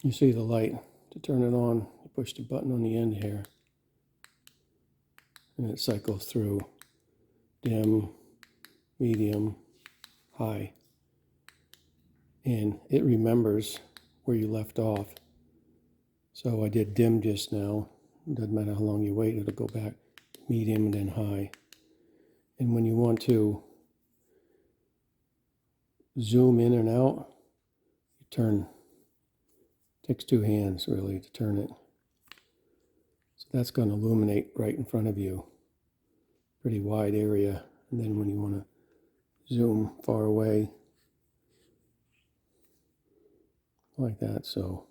You see the light. To turn it on, you push the button on the end here, and it cycles through dim, medium, high, and it remembers where you left off. So I did dim just now. It doesn't matter how long you wait, it'll go back to medium and then high. And when you want to zoom in and out, you turn. It takes two hands really to turn it. So that's going to illuminate right in front of you. Pretty wide area. And then when you want to zoom far away, like that. So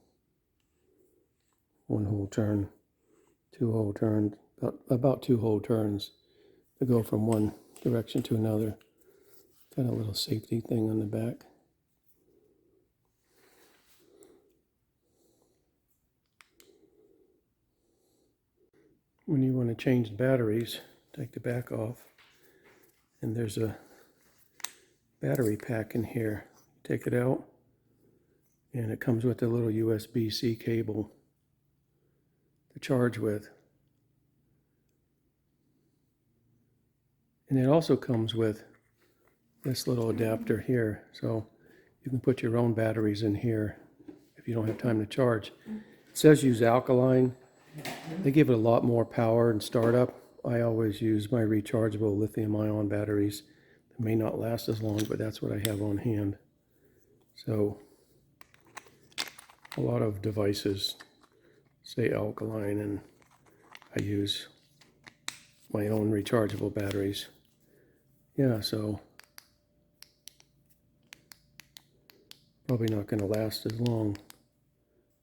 one whole turn, two whole turns, about two whole turns to go from one direction to another. Got a little safety thing on the back. When you want to change the batteries, take the back off, and there's a battery pack in here. Take it out, and it comes with a little USB-C cable to charge with. And it also comes with this little adapter here, so you can put your own batteries in here if you don't have time to charge. It says use alkaline. They give it a lot more power and startup. I always use my rechargeable lithium-ion batteries. They may not last as long, but that's what I have on hand. So a lot of devices say alkaline, and I use my own rechargeable batteries. Yeah, so probably not going to last as long,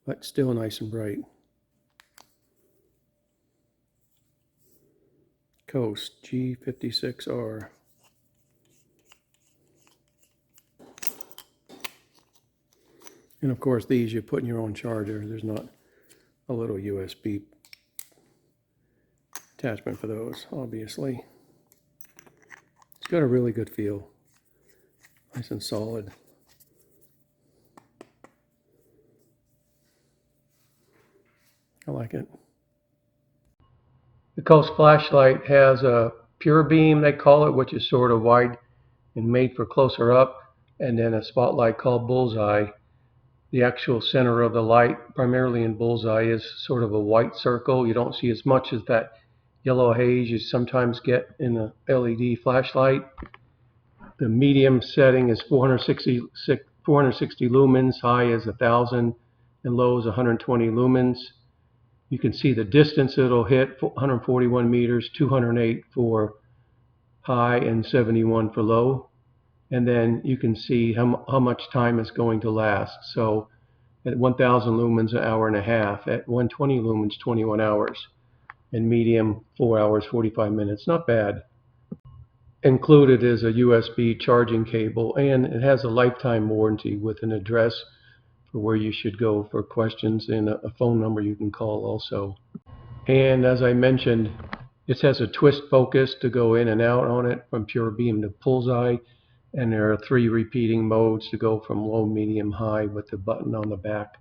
but still nice and bright. Coast G56R. And of course these you put in your own charger. There's not a little USB attachment for those, obviously. It's got a really good feel. Nice and solid. I like it. The Coast flashlight has a pure beam, they call it, which is sort of wide and made for closer up, and then a spotlight called bullseye. The actual center of the light, primarily in bullseye, is sort of a white circle. You don't see as much as that yellow haze you sometimes get in a LED flashlight. The medium setting is 460 lumens, high is 1,000, and low is 120 lumens. You can see the distance it'll hit, 141 meters, 208 for high and 71 for low. And then you can see how much time it's going to last. So at 1,000 lumens, an hour and a half. At 120 lumens, 21 hours. And medium, 4 hours, 45 minutes. Not bad. Included is a USB charging cable, and it has a lifetime warranty with an address for where you should go for questions and a phone number you can call also. And as I mentioned, it has a twist focus to go in and out on it from pure beam to bullseye, and there are 3 repeating modes to go from low, medium, high with the button on the back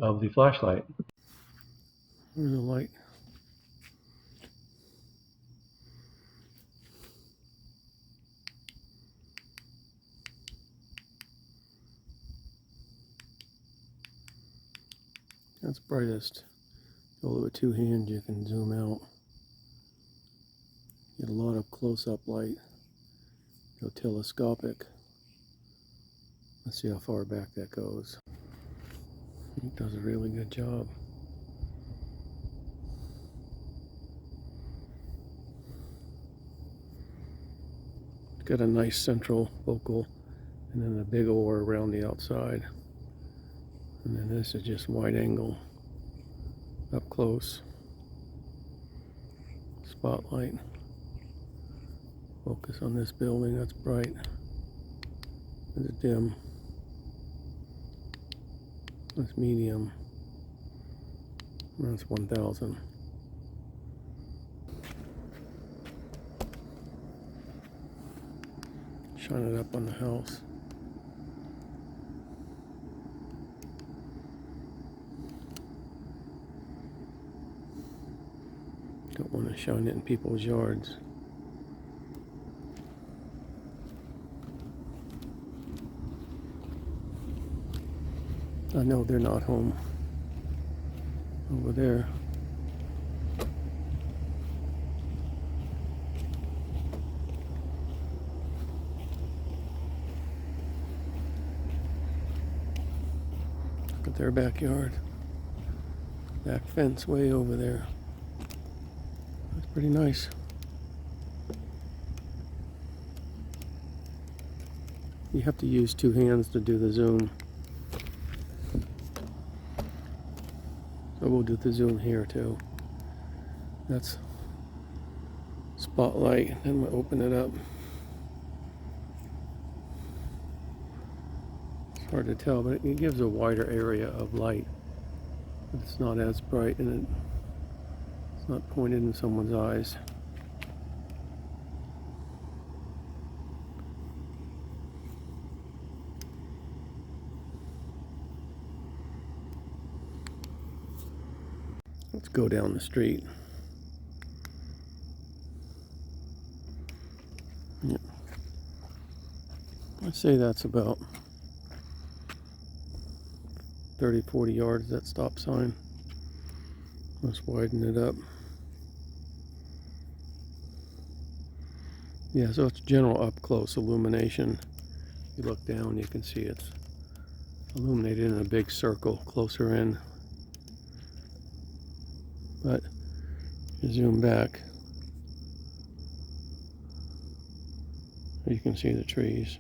of the flashlight. There's the light. That's brightest. Hold it with 2 hands, you can zoom out. Get a lot of close-up light. Go telescopic. Let's see how far back that goes. It does a really good job. It's got a nice central focal, and then a big oar around the outside. And then this is just wide angle, up close. Spotlight. Focus on this building, that's bright. There's a dim. That's medium. That's 1,000. Shine it up on the house. Don't want to shine it in people's yards. I know they're not home. Over there. Look at their backyard. Back fence way over there. That's pretty nice. You have to use two hands to do the zoom. So we'll do the zoom here too. That's spotlight, and we'll open it up. It's hard to tell, but it gives a wider area of light. But it's not as bright, and it's not pointed in someone's eyes. Let's go down the street. Yeah. I'd say that's about 30-40 yards, that stop sign. Let's widen it up. Yeah, so it's general up close illumination. You look down, you can see it's illuminated in a big circle closer in. But you zoom back, you can see the trees.